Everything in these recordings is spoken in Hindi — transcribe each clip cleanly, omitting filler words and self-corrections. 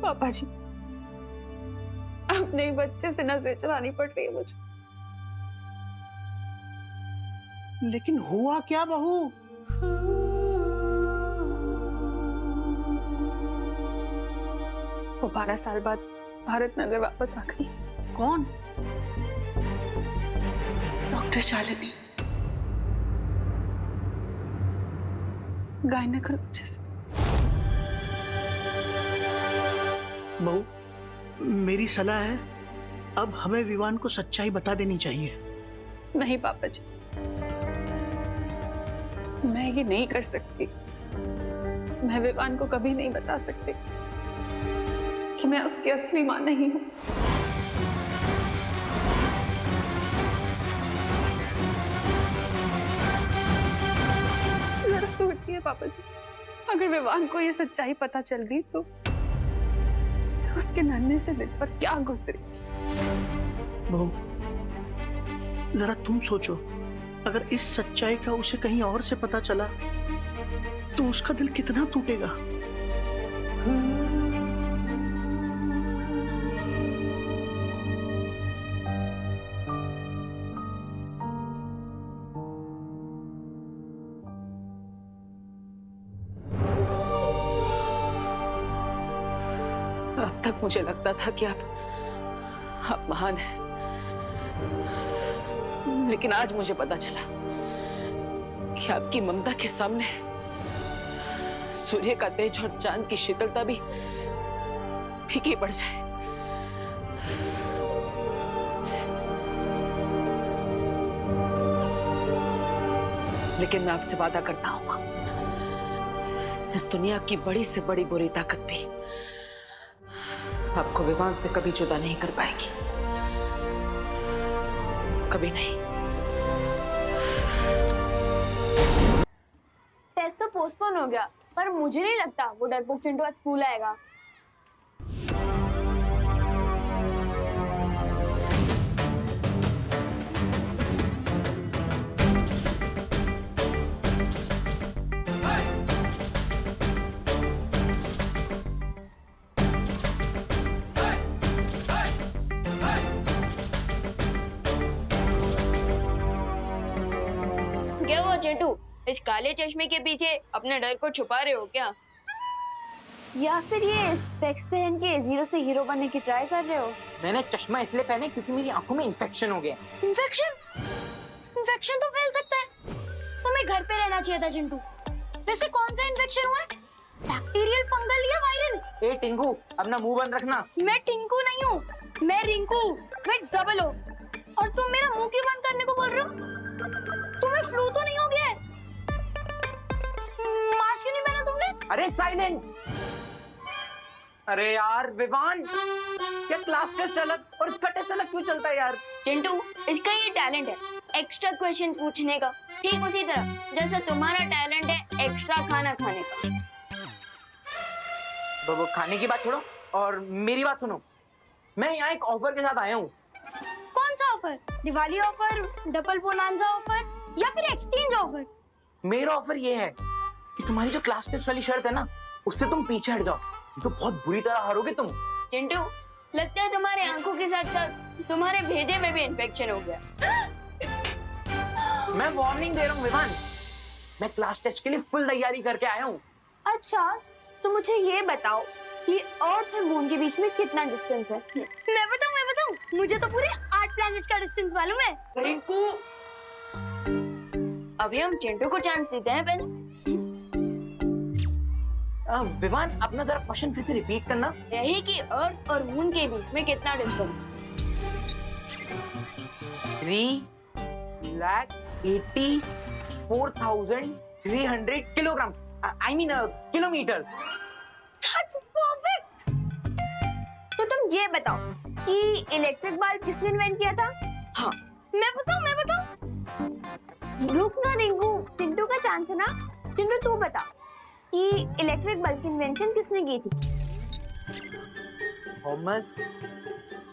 पापा जी, अपने ही बच्चे से नजर चलानी पड़ रही है मुझे। लेकिन हुआ क्या बहू? वो 12 साल बाद भारत नगर वापस आ गई। कौन? Doctor Shalini, gynaecologist. बहू, मेरी सलाह है, अब हमें विवान को सच्चाई बता देनी चाहिए। नहीं पापा जी, मैं ये नहीं कर सकती। मैं विवान को कभी नहीं बता सकती कि मैं उसकी असली मां नहीं हूं। जरा सोचिए पापा जी, अगर विवान को ये सच्चाई पता चल गई तो उसके नन्हे से दिल पर क्या गुजरेगी। बहू, जरा तुम सोचो, अगर इस सच्चाई का उसे कहीं और से पता चला तो उसका दिल कितना टूटेगा। अब तक मुझे लगता था कि आप महान हैं, लेकिन आज मुझे पता चला कि आपकी ममता के सामने सूर्य का तेज और चांद की शीतलता भी फीकी पड़ जाए। लेकिन मैं आपसे वादा करता हूं, इस दुनिया की बड़ी से बड़ी बुरी ताकत भी आपको विवान से कभी जुदा नहीं कर पाएगी, कभी नहीं। टेस्ट तो पोस्टपोन हो गया, पर मुझे नहीं लगता वो डरपोक चिंटू आज स्कूल आएगा। क्या हुआ चिंटू, इस काले चश्मे के पीछे अपने डर को छुपा रहे हो क्या? या फिर ये स्पेक्स पहन के जीरो से हीरो बनने की ट्राई कर रहे हो? मैंने चश्मा इसलिए पहने क्योंकि मेरी आंखों में इन्फेक्शन हो गया। इन्फेक्शन? इन्फेक्शन तो फैल सकता है, तुम्हें घर पे रहना चाहिए था चिंटू। वैसे कौन सा इन्फेक्शन हुआ है? बैक्टीरियल, फंगल या वायरल? ए टिंकू, अपना मुंह बंद रखना। मैं टिंकू नहीं हूँ, मैं रिंकू, मैं डबल ओ। और तुम मेरा मुंह क्यों बंद करने को बोल रहे हो? तुम्हें फ्लू तो नहीं हो गया है? मास्क क्यों नहीं पहना तुमने? अरे साइलेंस! अरे यार विवान, ये क्लास टेस्ट अलग और इसका टेस्ट अलग क्यों चलता है यार? चिंटू, इसका ये टैलेंट है एक्स्ट्रा क्वेश्चन पूछने का, ठीक उसी तरह जैसे तुम्हारा टैलेंट है एक्स्ट्रा खाना खाने का। वो खाने की बात छोड़ो और मेरी बात सुनो। मैं यहाँ एक ऑफर के साथ आया हूँ। कौन सा offer? Diwali offer, double bonanza offer या फिर एक्सचेंज ऑफर? मेरा ऑफर ये है कि तुम्हारी जो क्लास टेस्ट वाली शर्त है ना, उससे तुम पीछे हट जाओ, तो बहुत बुरी तरह हारोगे तुम। चिंटू, लगता है तुम्हारे आंखों के साथ साथ तुम्हारे भेजे में भी इन्फेक्शन हो गया। मैं वार्निंग दे रहा हूँ विवान, मैं क्लास टेस्ट के लिए फुल तैयारी करके आया हूँ। अच्छा, तो मुझे ये बताओ कि अर्थ और मून के बीच में कितना डिस्टेंस है? मैं बताऊं, मुझे तो पूरे 8 प्लैनेट्स का डिस्टेंस मालूम है। रिंकू, अभी हम चिंटू को चांस देते हैं पहले। विवान, अपना जरा क्वेश्चन फिर से रिपीट करना। यही कि अर्थ और मून के बीच में कितना डिस्टेंस है? 384,300 kilograms. I mean kilometers. That's perfect. तो तुम ये बताओ कि इलेक्ट्रिक बल्ब किसने इन्वेंट किया था? हाँ, मैं बताऊं? रुक ना रिंकू, चिंटू का चांस है ना। चिंटू तू बता कि इलेक्ट्रिक बल्ब की इन्वेंशन किसने की थी? Thomas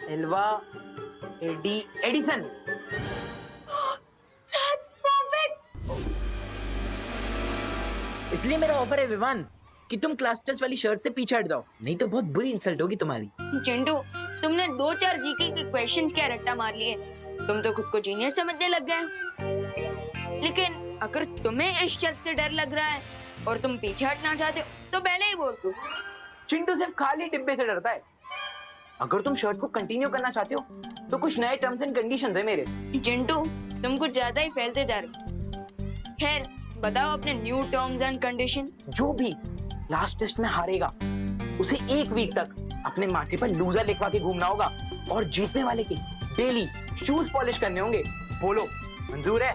Alva Edison. That's perfect. इसलिए मेरा ऑफर है विवान कि तुम क्लास टेस्ट वाली शर्ट से पीछे हट जाओ, नहीं तो बहुत बुरी इंसल्ट होगी तुम्हारी। चिंटू, तुमने 2-4 जीके के क्वेश्चंस क्या रट्टा मार लिए। तुम तो खुद को जीनियस समझने लग गए। लेकिन अगर तुम्हें इस शर्त से डर लग रहा है और तुम पीछे हटना चाहते हो तो पहले ही बोल दो। चिंटू सिर्फ खाली डिब्बे से डरता है। अगर तुम शर्ट को कंटिन्यू करना चाहते हो तो कुछ नए टर्म्स एंड कंडीशंस है मेरे। चिंटू, तुम कुछ ज्यादा ही फैलते जा रहे हो। खैर, बताओ अपने न्यू टर्म्स एंड कंडीशन। जो भी लास्ट टेस्ट में हारेगा उसे 1 वीक तक अपने माथे पर लूजर लिखवा के घूमना होगा और जीतने वाले के डेली शूज पॉलिश करने होंगे। बोलो, मंजूर है?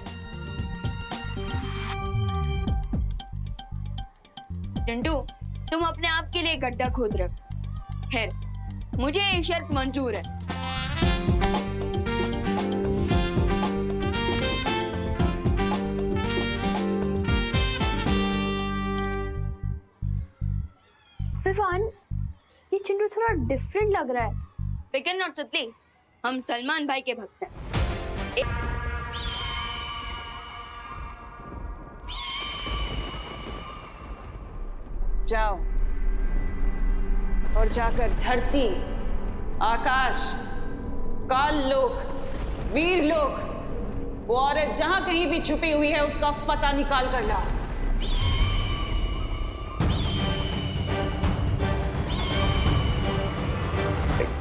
चिंटू, तुम अपने आप के लिए गड्ढा खोद रहे हो। खैर, मुझे ये शर्त मंजूर है। विवान, ये चिंटू थोड़ा डिफरेंट लग रहा है। फिकर नॉट सुतली, हम सलमान भाई के भक्त हैं। जाओ और जाकर धरती, आकाश, काल लोक, वीर लोक, वो औरत जहां कहीं भी छुपी हुई है उसका पता निकाल कर लाओ।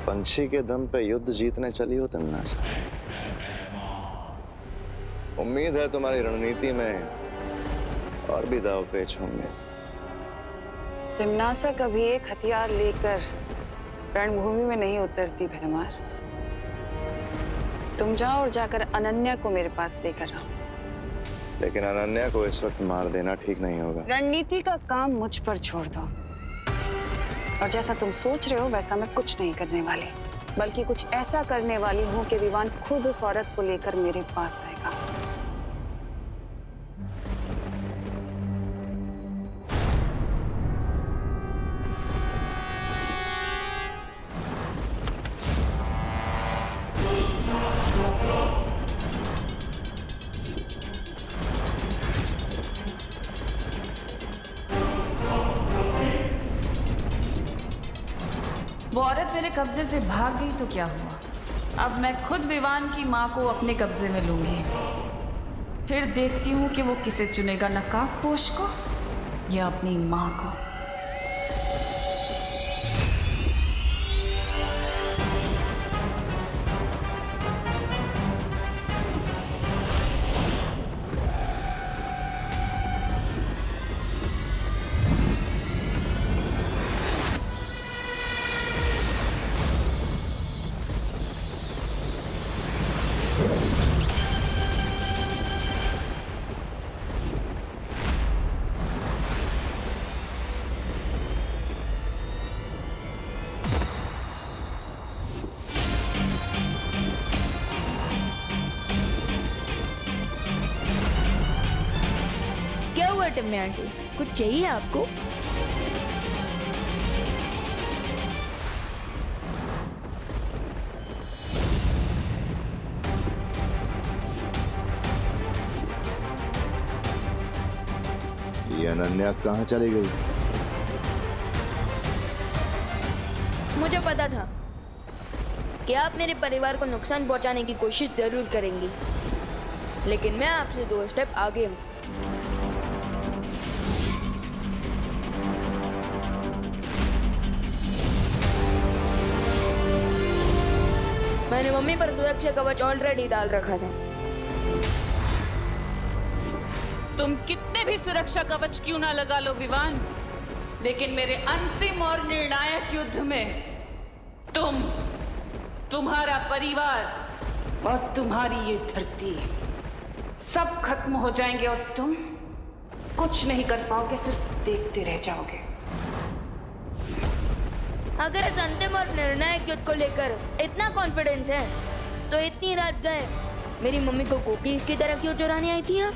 पंछी के दम पे युद्ध जीतने चली हो तिमनासा। उम्मीद है तुम्हारी रणनीति में और भी दाव पेच होंगे। तिमनासा कभी एक हथियार लेकर रणभूमि में नहीं उतरती भरमार। तुम जाओ और जाकर अनन्या को मेरे पास लेकर आओ। लेकिन अनन्या को इस वक्त मार देना ठीक नहीं होगा। रणनीति का काम मुझ पर छोड़ दो। और जैसा तुम सोच रहे हो वैसा मैं कुछ नहीं करने वाली, बल्कि कुछ ऐसा करने वाली हूँ कि विवान खुद उस औरत को लेकर मेरे पास आएगा। वो औरत मेरे कब्जे से भाग गई तो क्या हुआ? अब मैं खुद विवान की माँ को अपने कब्जे में लूंगी। फिर देखती हूँ कि वो किसे चुनेगा, नकाबपोश को या अपनी माँ को। टिम्मी आंटी, कुछ चाहिए आपको? ये अनन्या कहाँ चली गई? मुझे पता था कि आप मेरे परिवार को नुकसान पहुंचाने की कोशिश जरूर करेंगी, लेकिन मैं आपसे 2 स्टेप आगे हूँ। मैंने मम्मी पर सुरक्षा कवच ऑलरेडी डाल रखा था। तुम कितने भी सुरक्षा कवच क्यों ना लगा लो विवान, लेकिन मेरे अंतिम और निर्णायक युद्ध में तुम्हारा परिवार और तुम्हारी ये धरती सब खत्म हो जाएंगे और तुम कुछ नहीं कर पाओगे, सिर्फ देखते रह जाओगे। अगर इस अंतिम और निर्णायक युद्ध को लेकर इतना कॉन्फिडेंस है तो इतनी रात गए मेरी मम्मी को कुकीज की तरह क्यों चुराने आई थी आप?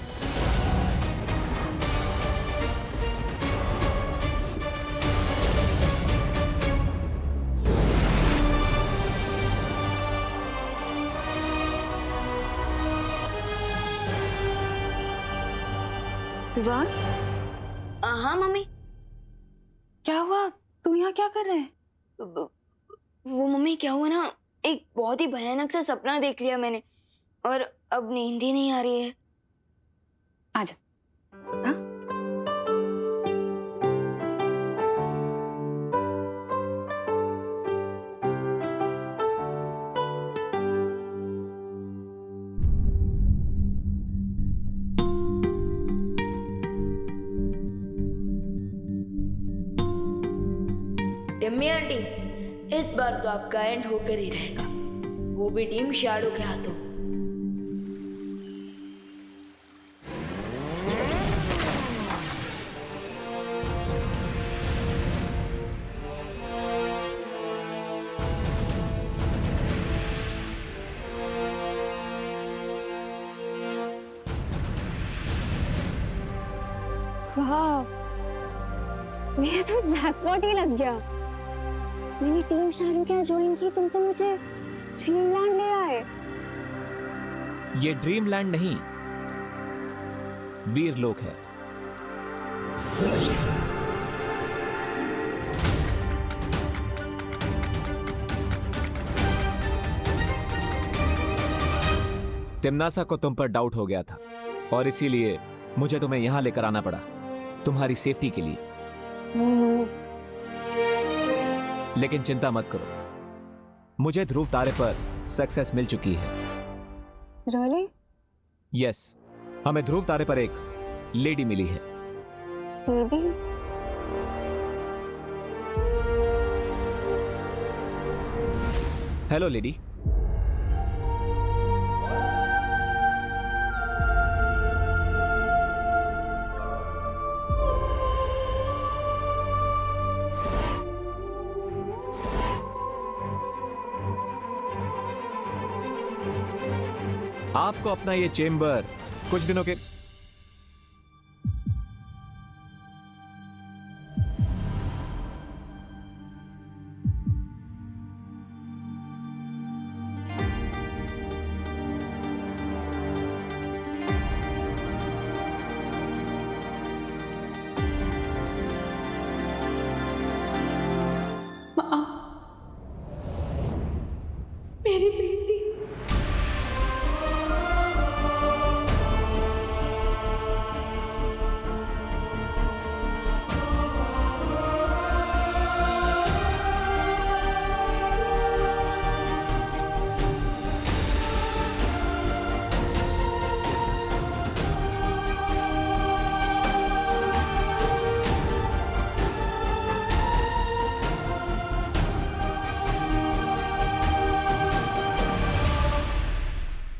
विवान, हाँ मम्मी। क्या हुआ? तू यहाँ क्या कर रहे है? वो मम्मी क्या हुआ ना, एक बहुत ही भयानक सा सपना देख लिया मैंने और अब नींद ही नहीं आ रही है। आजा। हाँ? टिम्मी आंटी, इस बार तो आपका एंड होकर ही रहेगा, वो भी टीम शैडो के हाथों। वाह, मेरा तो जैकपॉट ही लग गया। मैंने टीम शैडो क्या ज्वाइन की, तुम तो मुझे ड्रीमलैंड ले आए। ये ड्रीमलैंड नहीं, वीरलोक है। तिम्नासा को तुम पर डाउट हो गया था और इसीलिए मुझे तुम्हें यहां लेकर आना पड़ा, तुम्हारी सेफ्टी के लिए। लेकिन चिंता मत करो, मुझे ध्रुव तारे पर सक्सेस मिल चुकी है। Really? यस, हमें ध्रुव तारे पर एक लेडी मिली है। Lady? Hello lady. आपको अपना ये चेम्बर कुछ दिनों के मेरी बेटी।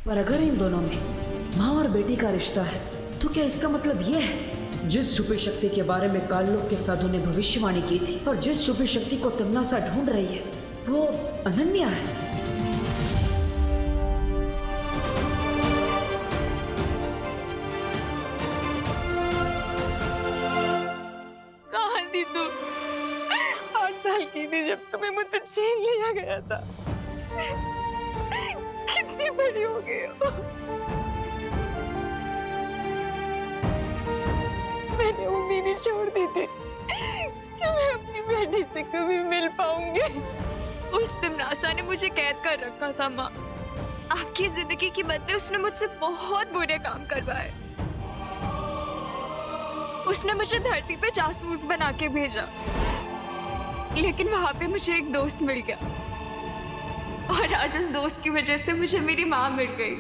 पर अगर इन दोनों में माँ और बेटी का रिश्ता है तो क्या इसका मतलब ये है जिस छुपी शक्ति के बारे में काललोक के साधु ने भविष्यवाणी की थी और जिस छुपी शक्ति को तिम्नासा ढूंढ रही है वो अनन्या है? कहाँ थी तू? 8 साल की थी जब तुम्हें मुझसे छीन लिया गया था। कितनी बड़ी हो गई हो। मैंने उम्मीद ही छोड़ दी थी कि मैं अपनी बेटी से कभी मिल पाऊंगी। उस तिम्नासा ने मुझे कैद कर रखा था माँ। आपकी जिंदगी के बदले उसने मुझसे बहुत बुरे काम करवाए। उसने मुझे धरती पे जासूस बना के भेजा, लेकिन वहां पे मुझे एक दोस्त मिल गया और आज उस दोस्त की वजह से मुझे मेरी माँ मिल गई।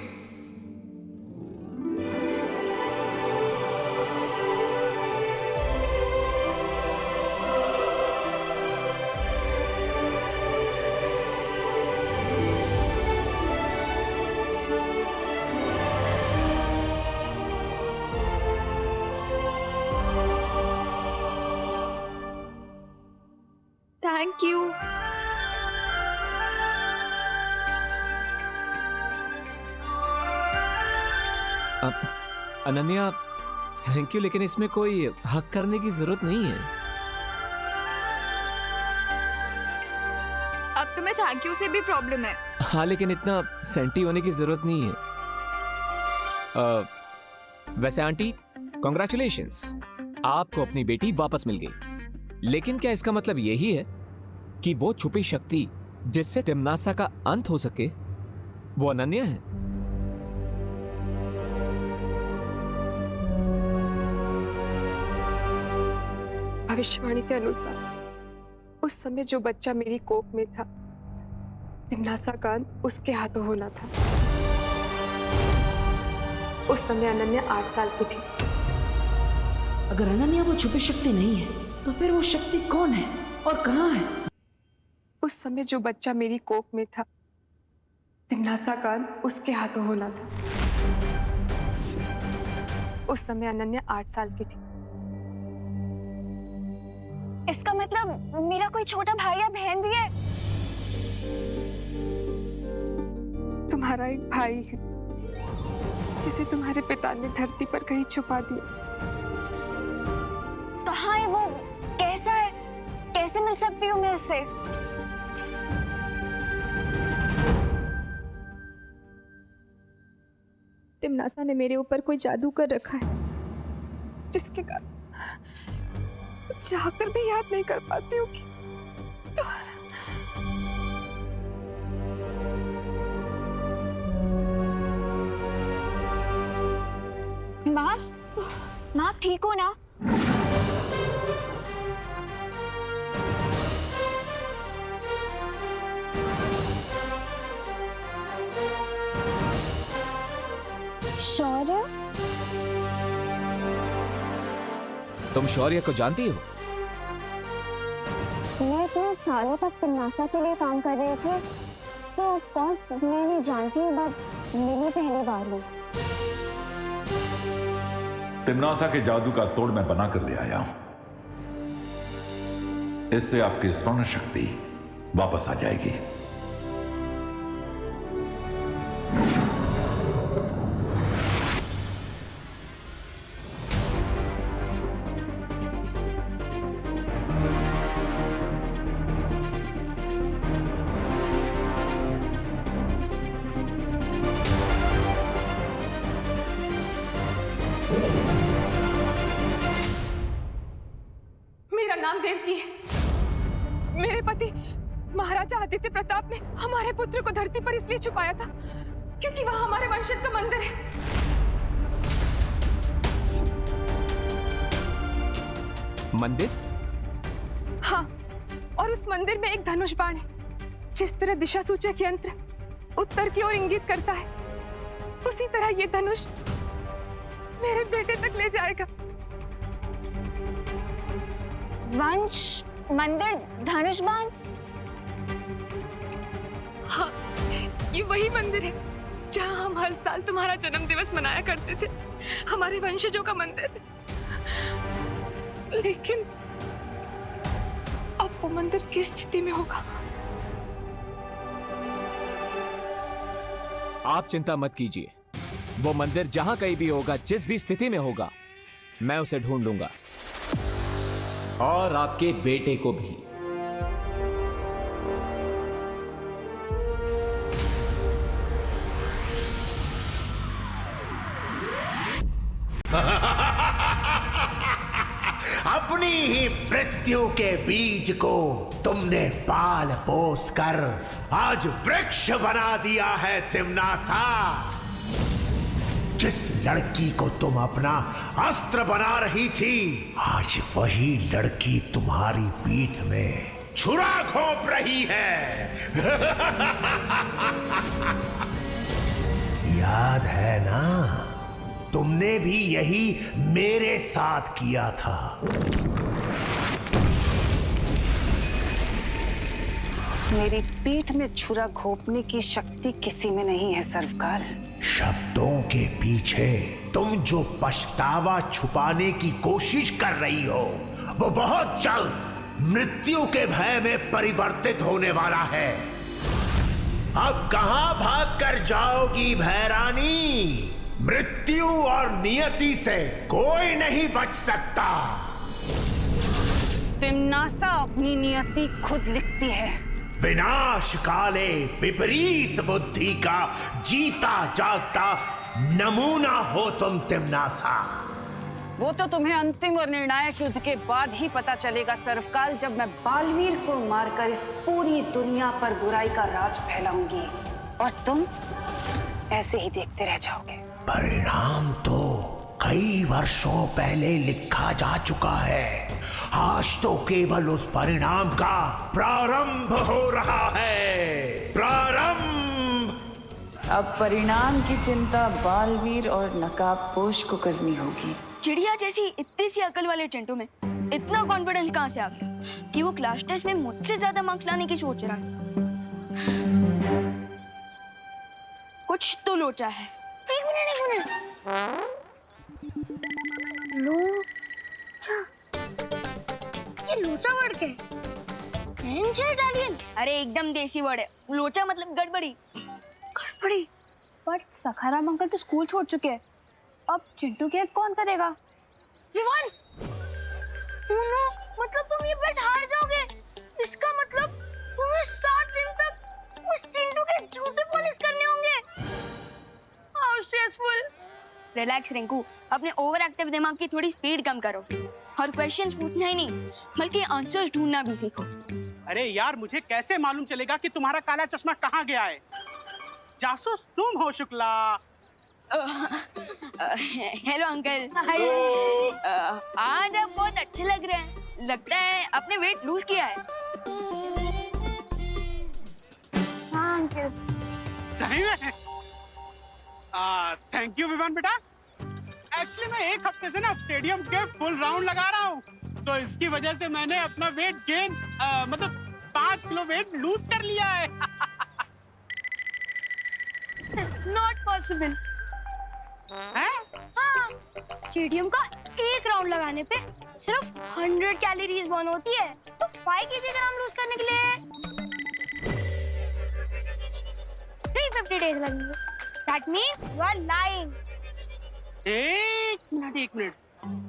Thank you. Ananya, thank you, लेकिन इसमें कोई हक करने की जरूरत नहीं है। अब तुम्हें थैंक यू से भी प्रॉब्लम है। हाँ, लेकिन इतना सेंटी होने की जरूरत नहीं है। वैसे आंटी, कॉन्ग्रेचुलेशंस, आपको अपनी बेटी वापस मिल गई। लेकिन क्या इसका मतलब यही है कि वो छुपी शक्ति जिससे तिम्नासा का अंत हो सके वो अनन्या है? भविष्यवाणी के अनुसार उस समय जो बच्चा मेरी कोख में था, तिम्नासा का अंत उसके हाथों होना था। उस समय अनन्या 8 साल की थी। अगर अनन्या वो छुपी शक्ति नहीं है तो फिर वो शक्ति कौन है और कहाँ है? उस समय जो बच्चा मेरी कोख में था, तिम्नासा का अंत उसके हाथों होना था। उस समय अनन्या 8 साल की थी। इसका मतलब मेरा कोई छोटा भाई या बहन भी है? तुम्हारा एक भाई है जिसे तुम्हारे पिता ने धरती पर कहीं छुपा दिया। कहाँ है वो? कैसा है? कैसे मिल सकती हूँ मैं उससे? तिम्नासा ने मेरे ऊपर कोई जादू कर रखा है जिसके कारण चाहकर भी याद नहीं कर पाती हूँ कि माँ, माँ आप ठीक हो ना? शौर्य? तुम शौर्य को जानती हो? मैं इतने सालों तक तिम्नासा के लिए काम कर रही थी, सो ऑफ कोर्स मैं नहीं जानती हूँ, बट मिली पहली बार हूँ। तिम्नासा के जादू का तोड़ मैं बना कर ले आया हूं। इससे आपकी स्मरण शक्ति वापस आ जाएगी। मेरा नाम देवकी है। मेरे पति महाराजा आदित्य प्रताप ने हमारे पुत्र को धरती पर इसलिए छुपाया था क्योंकि वह हमारे वंशज का मंदिर है। मंदिर? हाँ, और उस मंदिर में एक धनुष बाण है। जिस तरह दिशा सूचक यंत्र उत्तर की ओर इंगित करता है, उसी तरह ये धनुष मेरे बेटे तक ले जाएगा। वंश, मंदिर, धनुष बाण? हाँ, ये वही मंदिर है जहाँ हम हर साल तुम्हारा जन्म दिवस मनाया करते थे। हमारे वंशजों का मंदिर है। लेकिन अब वो मंदिर किस स्थिति में होगा? आप चिंता मत कीजिए, वो मंदिर जहां कहीं भी होगा, जिस भी स्थिति में होगा, मैं उसे ढूंढ लूंगा और आपके बेटे को भी। अपनी ही मृत्यु के बीज को तुमने पाल पोस कर आज वृक्ष बना दिया है तिम्नासा। जिस लड़की को तुम अपना अस्त्र बना रही थी, आज वही लड़की तुम्हारी पीठ में छुरा घोंप रही है। याद है ना, तुमने भी यही मेरे साथ किया था। मेरी पीठ में छुरा घोंपने की शक्ति किसी में नहीं है सर्वकाल। शब्दों के पीछे तुम जो पछतावा छुपाने की कोशिश कर रही हो, वो बहुत जल्द मृत्यु के भय में परिवर्तित होने वाला है। अब कहां भाग कर जाओगी भैरानी? मृत्यु और नियति से कोई नहीं बच सकता। तिम्नासा अपनी नियति खुद लिखती है। विनाश काले विपरीत बुद्धि का जीता जागता नमूना हो तुम तिम्नासा। वो तो तुम्हें अंतिम और निर्णायक युद्ध के बाद ही पता चलेगा सर्वकाल, जब मैं बालवीर को मारकर इस पूरी दुनिया पर बुराई का राज फैलाऊंगी और तुम ऐसे ही देखते रह जाओगे। परिणाम तो कई वर्षों पहले लिखा जा चुका है, आज तो केवल उस परिणाम का प्रारंभ हो रहा है। प्रारंभ। अब परिणाम की चिंता बालवीर और नकाबपोश को करनी होगी। चिड़िया जैसी इतनी सी अकल वाले चिंटू में इतना कॉन्फिडेंस कहाँ से आ गया कि वो क्लास टेस्ट में मुझसे ज्यादा मार्क्स लाने की सोच रहा है? कुछ तो लोचा है। एक मिनट लोचा, ये लोचा वर्ड क्या है? इटालियन। अरे एकदम देसी वर्ड है, लोचा मतलब गड़बड़ी। गड़बड़ी? बट सखाराम अंकल तो स्कूल छोड़ चुके हैं, अब चिंटू की हेल्प कौन करेगा? विवान, नो, मतलब तुम ये बेट हार जाओगे। इसका मतलब तुम्हें 7 दिन तक उस चिंटू के जूते पॉलिश करने होंगे। How stressful. रिलैक्स रिंकू, अपने ओवर एक्टिव दिमाग की थोड़ी स्पीड कम करो और क्वेश्चंस पूछना ही नहीं बल्कि आंसर्स ढूंढना भी सीखो। अरे यार, मुझे कैसे मालूम चलेगा कि तुम्हारा काला चश्मा कहाँ गया है? जासूस तुम हो शुक्ला। Hello uncle. आज आप बहुत अच्छे लग रहे हैं, लगता है आपने वेट लूज किया है। हाँ अंकल। सही में? थैंक यू विवान बेटा। एक्चुअली मैं एक हफ्ते से ना स्टेडियम के फुल राउंड लगा रहा हूँ, तो इसकी वजह से मैंने अपना वेट गेन मतलब 5 किलो वेट लूज कर लिया है। Not possible. हैं? हाँ, स्टेडियम का एक राउंड लगाने पे सिर्फ 100 कैलोरीज बर्न होती है, तो 5 किलोग्राम लूज करने के लिए 350 डेज लगेंगे। That means you are lying. एक मिनट,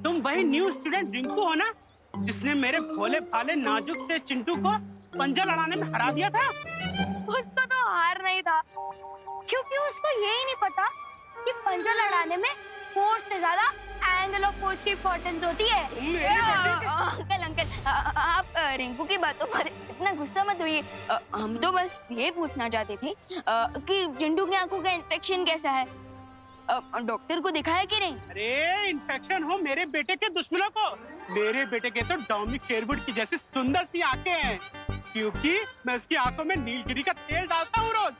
तुम वही न्यू स्टूडेंट रिंकू हो ना, जिसने मेरे भोले भाले नाजुक से चिंटू को पंजा लड़ाने में हरा दिया था? उसको तो हार नहीं था, क्योंकि उसको यही नहीं पता कि पंजा लड़ाने में फोर्स से ज्यादा एंगल ऑफ फोर्स की इंपॉर्टेंस होती है। अंकल, आप रिंकू की बातों पर इतना गुस्सा मत होइए। हम तो बस ये पूछना चाहते थे कि चिंटू की आंखों का इन्फेक्शन कैसा है, डॉक्टर को दिखाया कि नहीं? अरे इन्फेक्शन हो मेरे बेटे के दुश्मनों को। मेरे बेटे के तो डोमिनिक शेरवुड की जैसी सुंदर सी आंखें हैं, क्योंकि मैं उसकी आंखों में नीलगिरी का तेल डालता हूँ रोज।